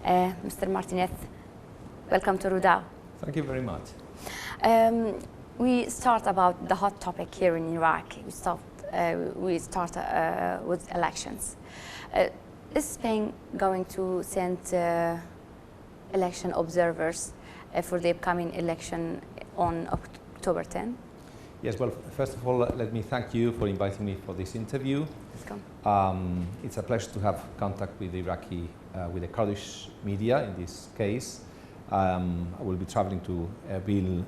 Mr. Martinez, welcome to Rudaw. Thank you very much. We start about the hot topic here in Iraq. We start with elections. Is Spain going to send election observers for the upcoming election on October 10? Yes, well, first of all, let me thank you for inviting me for this interview. It's a pleasure to have contact with with the Kurdish media in this case. I will be traveling to Erbil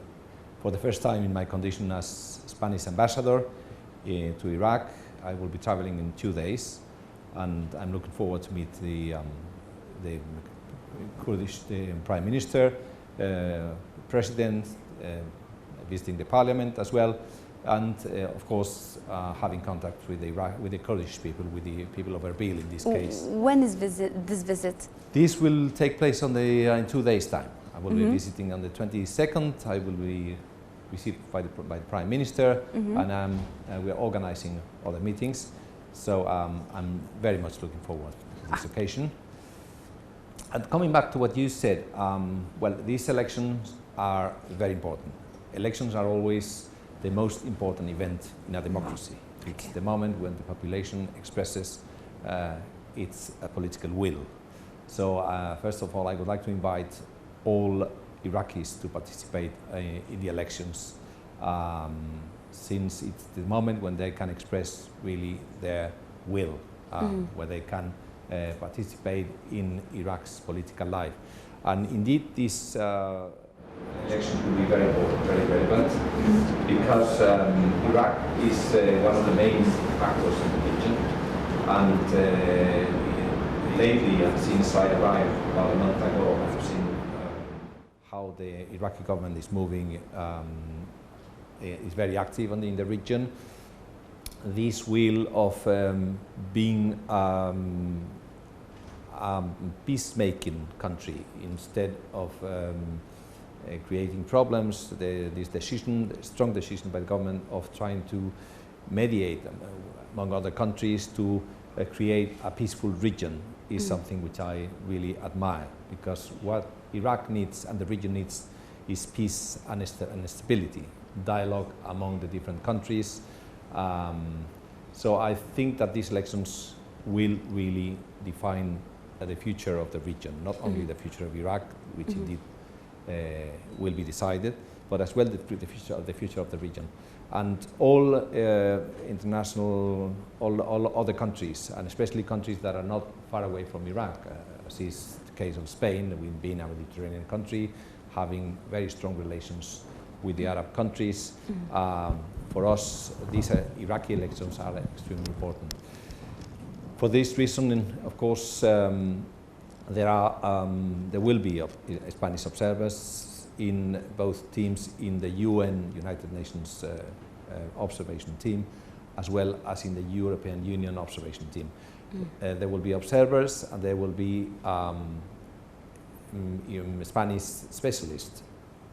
for the first time in my condition as Spanish ambassador to Iraq. I will be traveling in 2 days, and I'm looking forward to meet the Kurdish Prime Minister, President, visiting the Parliament as well, and of course having contact with the Kurdish people, with the people of Erbil in this case. When is this visit? This will take place in 2 days' time. I will be visiting on the 22nd. I will be received by the Prime Minister, and we are organizing other meetings. So I'm very much looking forward to this occasion. And coming back to what you said, well, these elections are very important. Elections are always the most important event in a democracy. It's the moment when the population expresses its political will. So first of all, I would like to invite all Iraqis to participate in the elections, since it's the moment when they can express really their will, where they can participate in Iraq's political life. And indeed, this election will be very important, very relevant, because Iraq is one of the main actors in the region. And lately, since I arrived about a month ago, I've seen how the Iraqi government is moving, is very active in the region. This will of being peacemaking country instead of creating problems. This strong decision by the government of trying to mediate among other countries to create a peaceful region is something which I really admire, because what Iraq needs and the region needs is peace and stability, dialogue among the different countries. So I think that these elections will really define the future of the region, not only the future of Iraq, which indeed will be decided, but as well the future of the region. And all all other countries, and especially countries that are not far away from Iraq, as is the case of Spain, we've been a Mediterranean country, having very strong relations with the Arab countries. For us, these Iraqi elections are extremely important. For this reason, of course, there will be Spanish observers in both teams in the United Nations observation team, as well as in the European Union observation team. There will be observers, and there will be Spanish specialists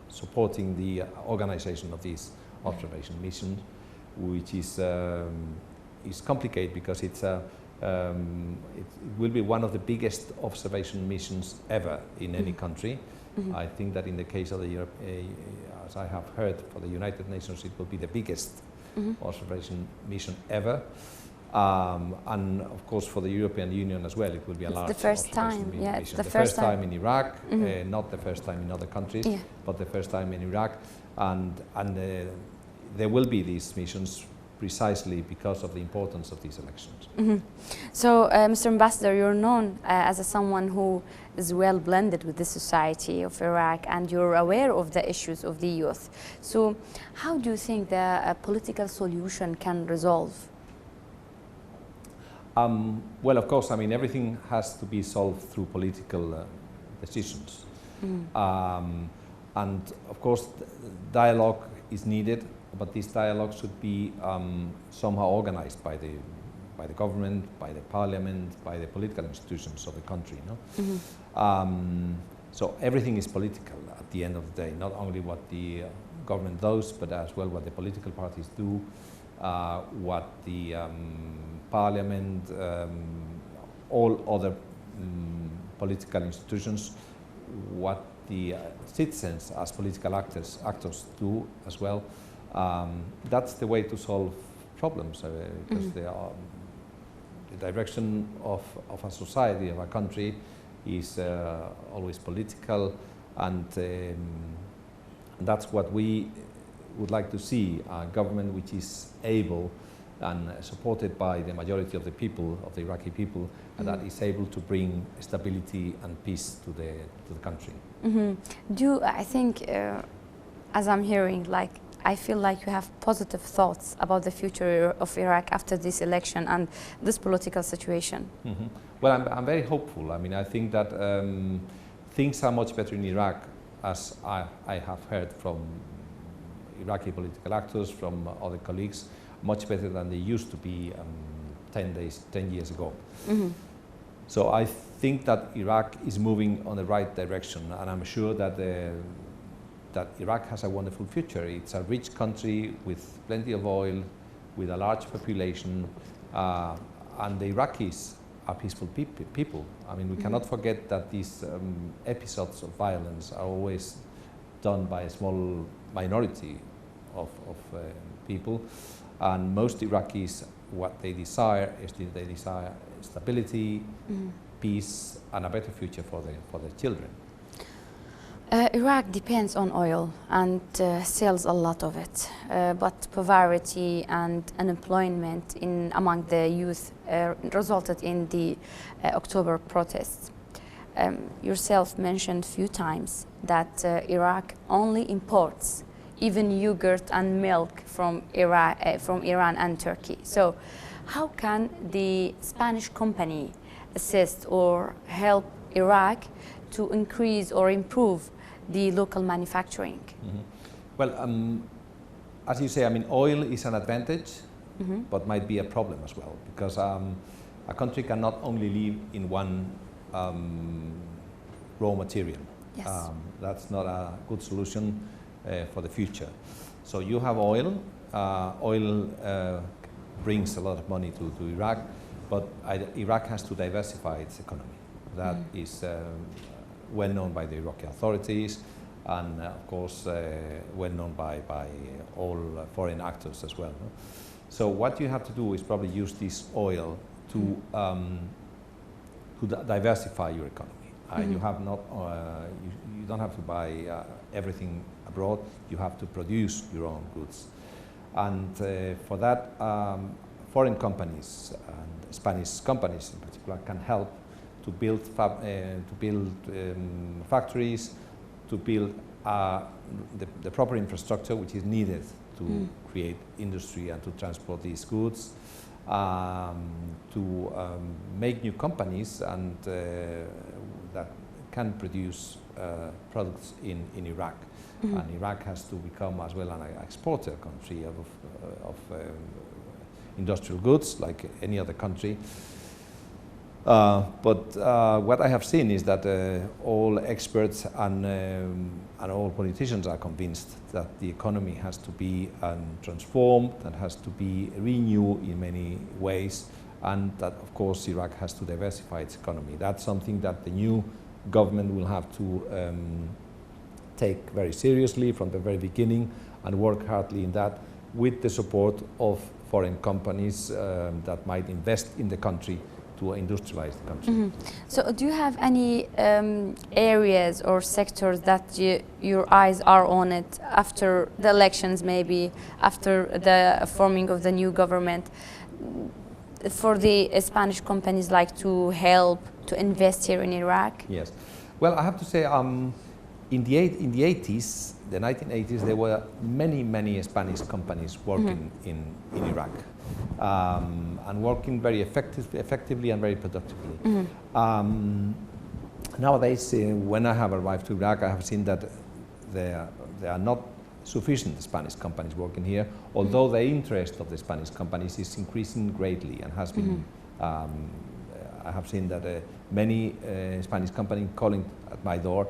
supporting the organization of this observation mission, which is complicated because it will be one of the biggest observation missions ever in any country. I think that in the case of the Europe, as I have heard, for the United Nations, it will be the biggest observation mission ever. And of course, for the European Union as well, it will be a large observation mission. Yeah, it's the first time in Iraq, not the first time in other countries, but the first time in Iraq. And there will be these missions precisely because of the importance of these elections. So, Mr. Ambassador, you're known as someone who is well blended with the society of Iraq, and you're aware of the issues of the youth. So, how do you think the political solution can resolve? Well, of course, I mean, everything has to be solved through political decisions. And of course, dialogue is needed, but this dialogue should be somehow organized by the government, by the parliament, by the political institutions of the country. No? So everything is political at the end of the day, not only what the government does, but as well what the political parties do, what the parliament, all other political institutions, what the citizens as political actors do as well. That's the way to solve problems, because the direction of a society, of a country, is always political, and that's what we would like to see, a government which is able and supported by the majority of the people, of the Iraqi people, and that is able to bring stability and peace to the country. I think, as I'm hearing, like, I feel like you have positive thoughts about the future of Iraq after this election and this political situation. Well, I'm very hopeful. I mean, I think that things are much better in Iraq, as I have heard from Iraqi political actors, from other colleagues, much better than they used to be 10 years ago. So I think that Iraq is moving on the right direction, and I'm sure that that Iraq has a wonderful future. It's a rich country with plenty of oil, with a large population, and the Iraqis are peaceful people. I mean, we cannot forget that these episodes of violence are always done by a small minority of people, and most Iraqis, what they desire is they desire stability, peace, and a better future for their children. Iraq depends on oil and sells a lot of it, but poverty and unemployment among the youth resulted in the October protests. Yourself mentioned a few times that Iraq only imports even yogurt and milk from Iran and Turkey. So how can the Spanish company assist or help Iraq to increase or improve the local manufacturing? Well, as you say, I mean, oil is an advantage, but might be a problem as well, because a country cannot only live in one raw material. Yes. That's not a good solution for the future. So you have oil. Oil brings a lot of money to Iraq, but Iraq has to diversify its economy. That is well known by the Iraqi authorities, and of course well known by all foreign actors as well. No? So what you have to do is probably use this oil to diversify your economy. You have not, you don't have to buy everything abroad. You have to produce your own goods, and for that, foreign companies and Spanish companies in particular can help to build factories, to build the proper infrastructure which is needed to create industry and to transport these goods, to make new companies and that can produce products in Iraq. And Iraq has to become as well an exporter country of industrial goods like any other country. But what I have seen is that all experts and all politicians are convinced that the economy has to be transformed, and has to be renewed in many ways, and that of course Iraq has to diversify its economy. That's something that the new government will have to take very seriously from the very beginning and work hardly in that, with the support of foreign companies that might invest in the country to industrialize the country. So do you have any areas or sectors that your eyes are on it after the elections, maybe after the forming of the new government, for the Spanish companies like to help to invest here in Iraq? Yes. Well, I have to say, in the 80s, the 1980s, there were many Spanish companies working in Iraq. And working very effectively and very productively. Nowadays, when I have arrived to Iraq, I have seen that there are not sufficient Spanish companies working here, although the interest of the Spanish companies is increasing greatly and has been. I have seen that many Spanish companies calling at my door,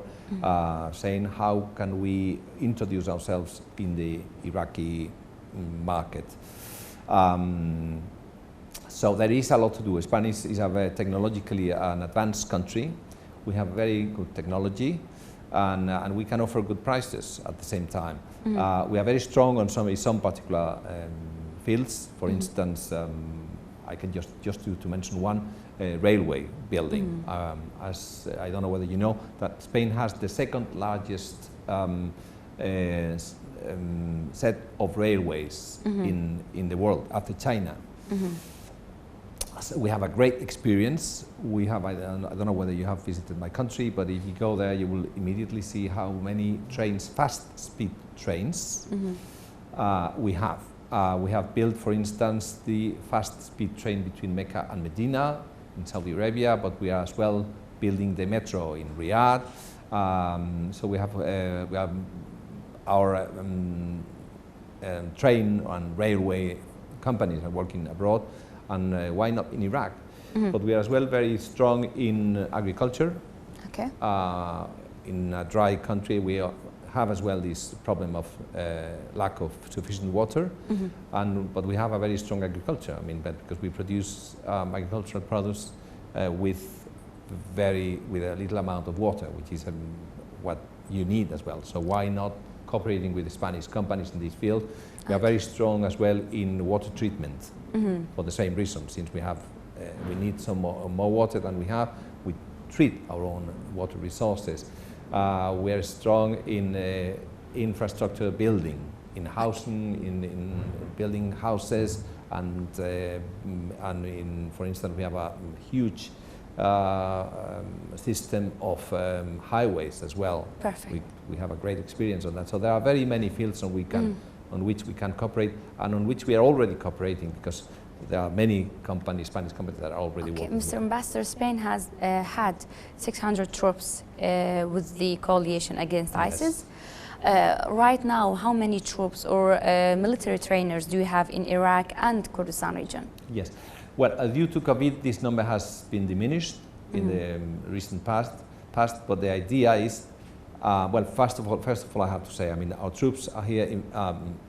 saying how can we introduce ourselves in the Iraqi market. So there is a lot to do. Spain is a very technologically an advanced country, we have very good technology, and we can offer good prices at the same time. We are very strong on some particular fields. For instance, I can just to mention one, railway building. As I don't know whether you know that Spain has the second largest set of railways in the world after China. So we have a great experience. We have, I don't know whether you have visited my country, but if you go there, you will immediately see how many trains, fast speed trains, we have. We have built, for instance, the fast speed train between Mecca and Medina in Saudi Arabia, but we are as well building the metro in Riyadh. So we have our train and railway companies are working abroad, and why not in Iraq? But we are as well very strong in agriculture. Okay. In a dry country, we have as well this problem of lack of sufficient water, but we have a very strong agriculture. I mean, because we produce agricultural products with a little amount of water, which is what you need as well. So why not cooperating with the Spanish companies in this field? We are very strong as well in water treatment for the same reason. Since we need some more water than we have, we treat our own water resources. We are strong in infrastructure building, in housing, in building houses, and for instance, we have a huge system of highways as well. Perfect. We have a great experience on that. So there are very many fields on which we can cooperate, and on which we are already cooperating, because there are many companies, Spanish companies, that are already working. Mr. Ambassador, Spain has had 600 troops with the coalition against ISIS. Right now, how many troops or military trainers do you have in Iraq and Kurdistan region? Yes. Well, due to COVID, this number has been diminished in the recent past, but the idea is, well, first of all, I have to say, I mean, our troops are here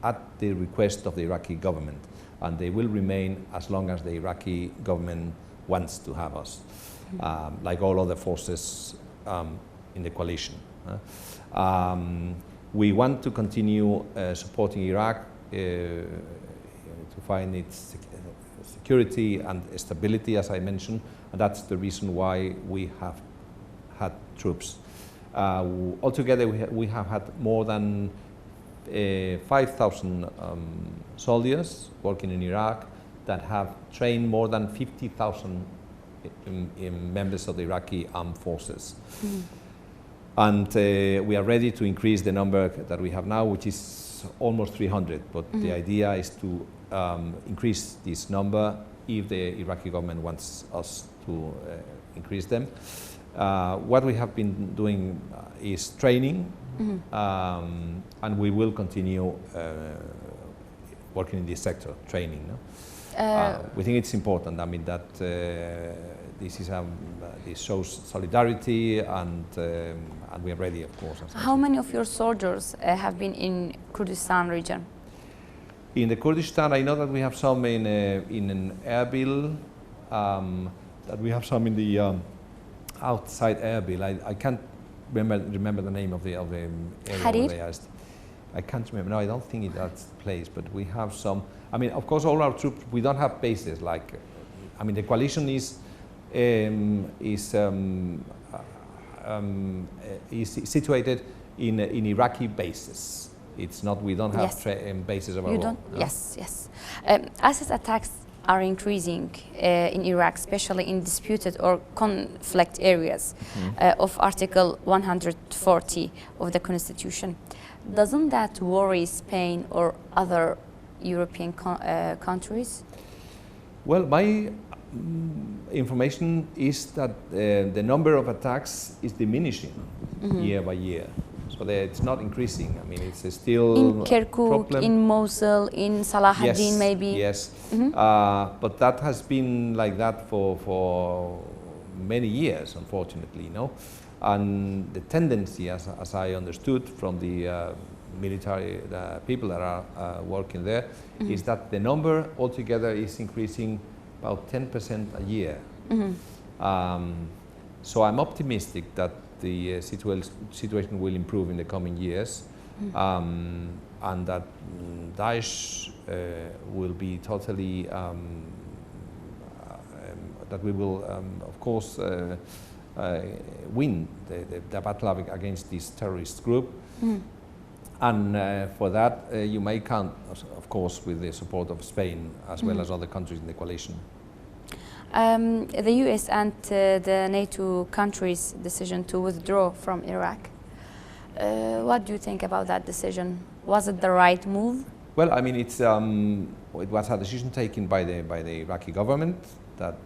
at the request of the Iraqi government, and they will remain as long as the Iraqi government wants to have us, like all other forces in the coalition. We want to continue supporting Iraq to find its security and stability, as I mentioned, and that's the reason why we have had troops. Altogether, we have had more than 5,000 soldiers working in Iraq that have trained more than 50,000 members of the Iraqi armed forces. And we are ready to increase the number that we have now, which is almost 300. But the idea is to increase this number if the Iraqi government wants us to increase them. What we have been doing is training, and we will continue working in this sector, training. No? We think it's important. I mean that this shows solidarity, and we are ready, of course. How many of your soldiers have been in Kurdistan region? In the Kurdistan, I know that we have some in Erbil, that we have some in the outside Erbil. I can't remember the name of the area where they are. I can't remember. No, I don't think that's the place, but we have some. I mean, of course, all our troops, we don't have bases like, I mean, the coalition is situated in Iraqi bases. It's not, we don't have bases of our own. No? Yes, yes. ISIS attacks are increasing in Iraq, especially in disputed or conflict areas of Article 140 of the Constitution. Doesn't that worry Spain or other European countries? Well, my information is that the number of attacks is diminishing year by year. So it's not increasing. I mean, it's still in Kirkuk, in Mosul, in Salahuddin, maybe. Yes, but that has been like that for many years, unfortunately, you know. And the tendency, as I understood from the military people that are working there, is that the number altogether is increasing about 10% a year. So I'm optimistic that the situation will improve in the coming years, and that Daesh will be totally, that we will, of course, win the battle against this terrorist group. And for that, you may count, of course, with the support of Spain as well as other countries in the coalition. The US and the NATO countries' decision to withdraw from Iraq. What do you think about that decision? Was it the right move? Well, I mean, it was a decision taken by the Iraqi government that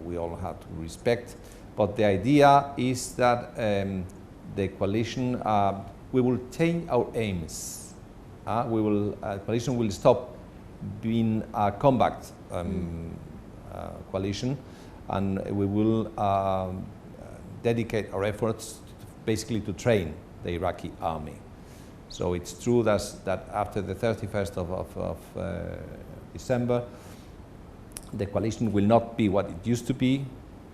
we all have to respect. But the idea is that the coalition, we will change our aims. Coalition will stop being a combat coalition, and we will dedicate our efforts basically to train the Iraqi army. So it's true that after the 31st of December, the coalition will not be what it used to be,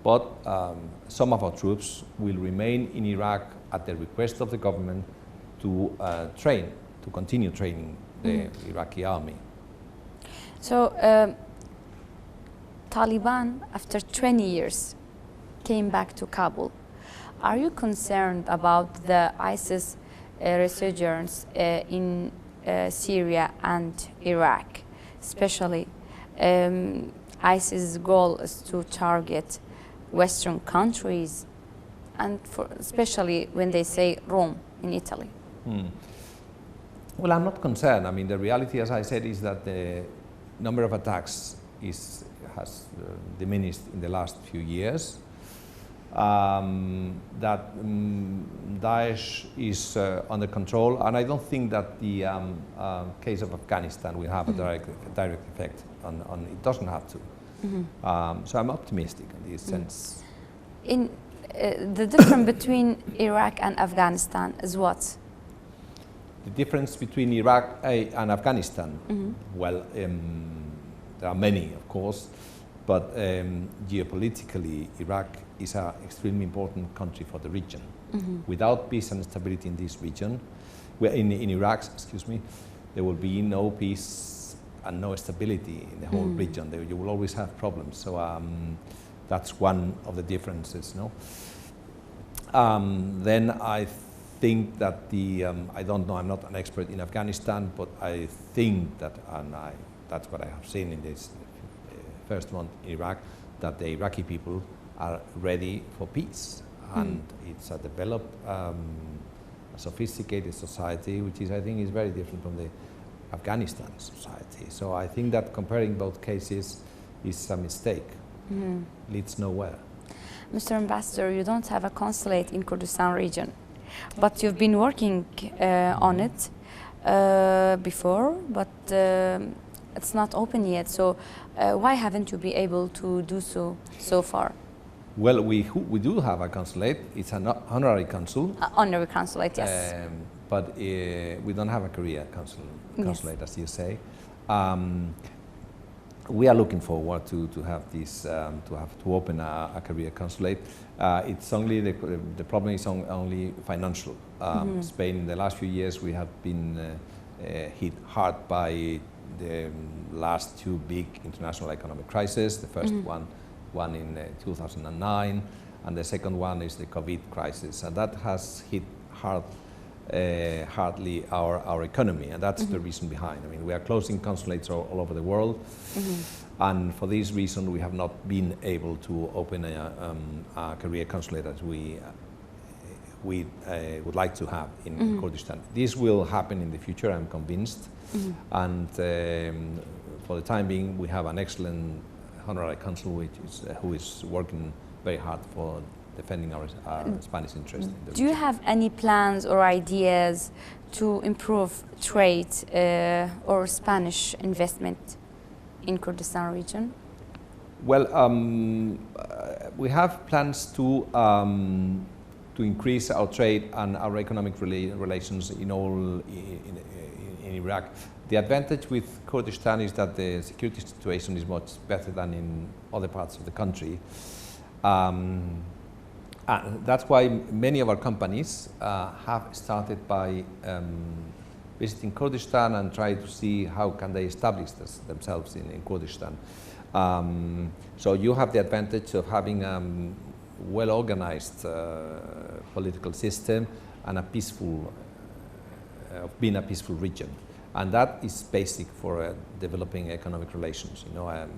but some of our troops will remain in Iraq at the request of the government to continue training the Iraqi army. So Taliban, after 20 years, came back to Kabul. Are you concerned about the ISIS resurgence in Syria and Iraq? Especially, ISIS's goal is to target Western countries, and especially when they say Rome in Italy. Well, I'm not concerned. I mean, the reality, as I said, is that the number of attacks has diminished in the last few years. That Daesh is under control, and I don't think that the case of Afghanistan will have a direct effect on it. Doesn't have to. So I'm optimistic in this sense. In the difference between Iraq and Afghanistan is what? The difference between Iraq and Afghanistan? Well, there are many, of course, but geopolitically, Iraq is an extremely important country for the region. Without peace and stability in this region, in Iraq, excuse me, there will be no peace and no stability in the whole region. You will always have problems. So that's one of the differences. No. Then I think that I don't know. I'm not an expert in Afghanistan, but I think that, and that's what I have seen in this first month in Iraq, that the Iraqi people are ready for peace, and it's a developed, a sophisticated society, which I think is very different from the Afghanistan society. So I think that comparing both cases is a mistake, leads nowhere. Mr. Ambassador, you don't have a consulate in Kurdistan region, but you've been working on it before, but it's not open yet. So why haven't you been able to do so far? Well, we do have a consulate. It's an honorary consul. Honorary consulate, yes. But we don't have a career consulate, yes, as you say. We are looking forward to have this, to open a career consulate. It's only the problem is only financial. Spain, in the last few years, we have been hit hard by the last two big international economic crises. The first one in 2009, and the second one is the COVID crisis, and that has hit hardly our economy, and that's the reason behind. I mean, we are closing consulates all over the world, and for this reason we have not been able to open a career consulate as we would like to have in Kurdistan. This will happen in the future, I'm convinced, and for the time being we have an excellent honorary consul who is working very hard for defending our Spanish interest in the region. Do you have any plans or ideas to improve trade or Spanish investment in Kurdistan region? Well, we have plans to increase our trade and our economic relations in Iraq. The advantage with Kurdistan is that the security situation is much better than in other parts of the country. That's why many of our companies have started by visiting Kurdistan and try to see how can they establish themselves in Kurdistan. So you have the advantage of having a well-organized political system and a peaceful, being a peaceful region. And that is basic for developing economic relations. You know,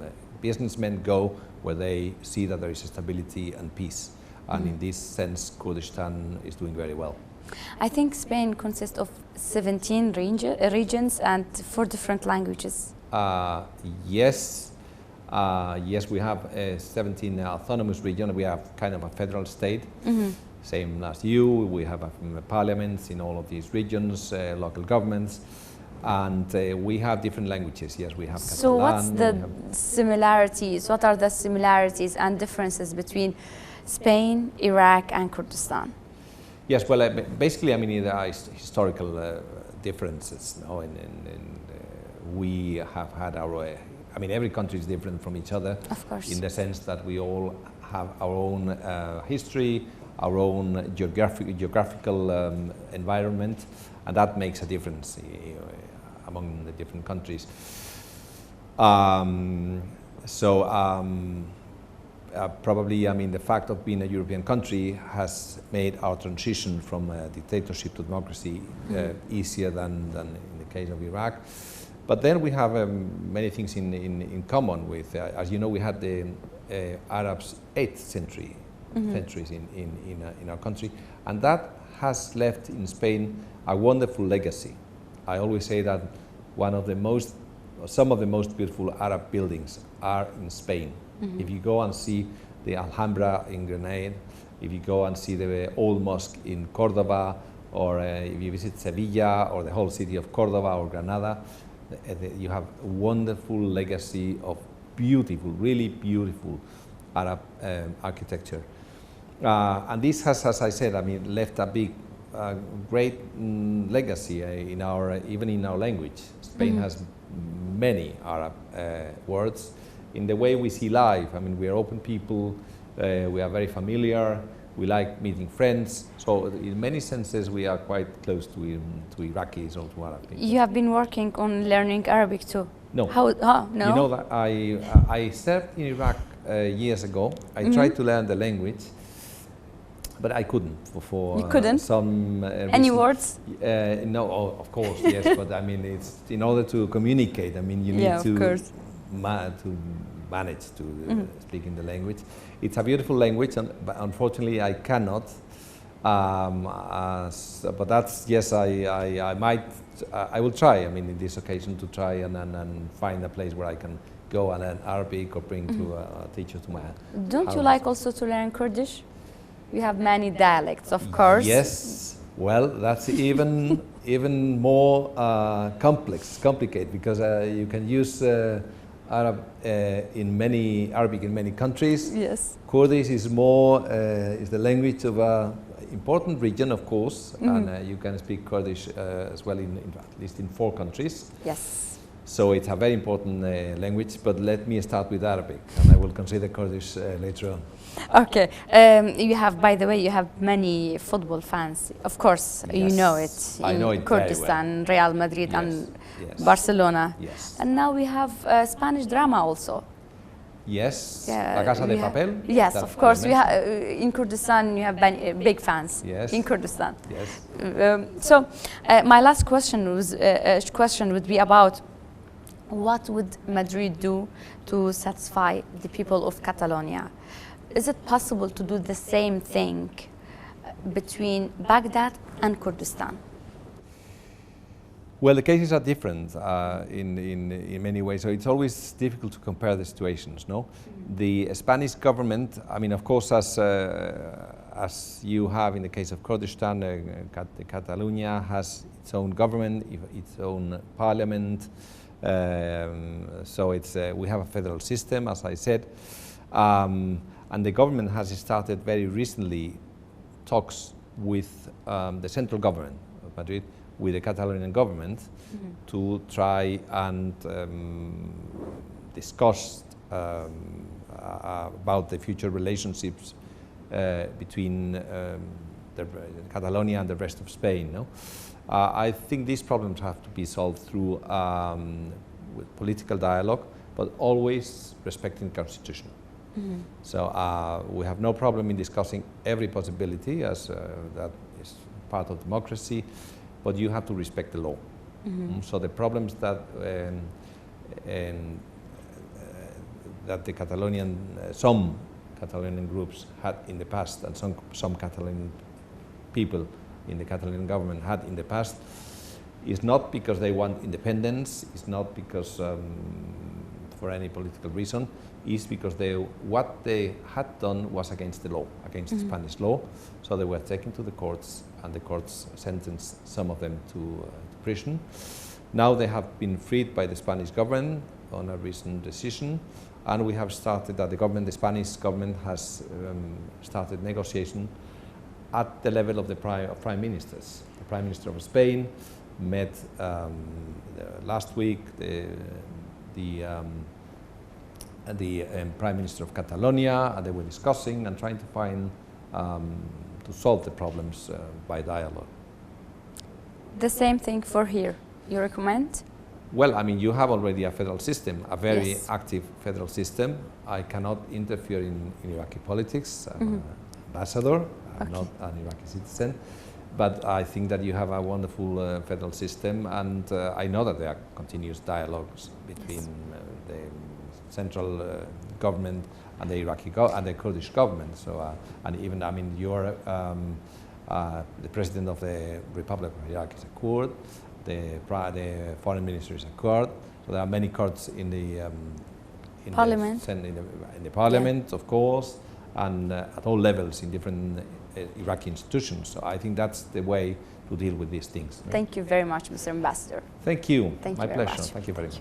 businessmen go where they see that there is stability and peace. And in this sense, Kurdistan is doing very well. I think Spain consists of 17 regions and 4 different languages. Yes. Yes, we have 17 autonomous regions. We have kind of a federal state. Same as you. We have parliaments in all of these regions, local governments. And we have different languages. Yes, we have Catalan. So what's the similarities? What are the similarities and differences between Spain, Iraq, and Kurdistan? Yes, well, basically, I mean, there are historical differences. No? We have had our, I mean, every country is different from each other. Of course. In the sense that we all have our own history, our own geographical environment, and that makes a difference among the different countries. Probably, I mean, the fact of being a European country has made our transition from dictatorship to democracy easier than in the case of Iraq. But then we have many things in common with, as you know, we had the Arabs' 8th centuries in our country, and that has left in Spain a wonderful legacy. I always say that some of the most beautiful Arab buildings are in Spain. If you go and see the Alhambra in Granada, if you go and see the old mosque in Cordoba, or if you visit Sevilla or the whole city of Cordoba or Granada, you have a wonderful legacy of beautiful, really beautiful Arab architecture. And this has, as I said, I mean, left a big, great legacy even in our language. Spain has many Arab words. In the way we see life, I mean, we are open people, we are very familiar, we like meeting friends. So in many senses, we are quite close to Iraqis or to Arab people. You have been working on learning Arabic too? No. How? No? You know that I served in Iraq years ago. I tried to learn the language, but I couldn't for you couldn't? Some Any words? No, of course, yes, but I mean, it's in order to communicate, I mean, you need to manage to speak in the language. It's a beautiful language, but unfortunately I cannot. But that's, yes, I will try, I mean, in this occasion to try and find a place where I can go and learn Arabic or bring to a teacher to my house. Don't you like also to learn Kurdish? You have many dialects, of course. Yes, well, that's even more complicated, because you can use Arabic in many countries. Yes. Kurdish is is the language of an important region, of course, and you can speak Kurdish as well at least in 4 countries. Yes. So it's a very important language, but let me start with Arabic, and I will consider Kurdish later on. Okay. You have, by the way, you have many football fans. Of course, yes. You know it. I know it Kurdistan, very well. Real Madrid, yes. and yes. Barcelona. Yes. And now we have Spanish drama also. Yes. La Casa de Papel. Yes, of course. We have in Kurdistan. You have big fans. Yes. In Kurdistan. Yes. So, my last question would be about what would Madrid do to satisfy the people of Catalonia? Is it possible to do the same thing between Baghdad and Kurdistan? Well, the cases are different in many ways, so it's always difficult to compare the situations, no? The Spanish government, I mean, of course, as you have in the case of Kurdistan, Catalonia has its own government, its own parliament, so we have a federal system, as I said, and the government has started very recently talks with the central government of Madrid, with the Catalonian government, to try and discuss about the future relationships between Catalonia and the rest of Spain. No? I think these problems have to be solved through with political dialogue, but always respecting the constitution. Mm-hmm. So we have no problem in discussing every possibility, as that is part of democracy, but you have to respect the law. Mm-hmm. So the problems that that the Catalonian, some Catalonian groups had in the past, and some Catalan people in the Catalan government had in the past, is not because they want independence, it's not because for any political reason, is because what they had done was against the law, against mm-hmm. Spanish law. So they were taken to the courts, and the courts sentenced some of them to prison. Now they have been freed by the Spanish government on a recent decision, and we have started that the Spanish government has started negotiation at the level of the prime ministers. The Prime Minister of Spain met last week the Prime Minister of Catalonia, and they were discussing and trying to find to solve the problems by dialogue. The same thing for here. You recommend? Well, I mean, you have already a federal system, a very yes. active federal system. I cannot interfere in Iraqi politics. I'm an ambassador. I'm not an Iraqi citizen. But I think that you have a wonderful federal system, and I know that there are continuous dialogues between yes. The central government and the Iraqi and the Kurdish government. So, and even, I mean, you're the president of the Republic of Iraq is a Kurd. The foreign minister is a Kurd. So there are many Kurds in the parliament. In the parliament, yeah. Of course, and at all levels in different Iraqi institutions. So I think that's the way to deal with these things. Thank you very much, Mr. Ambassador. Thank you. Thank you My very pleasure. much. Thank you very much.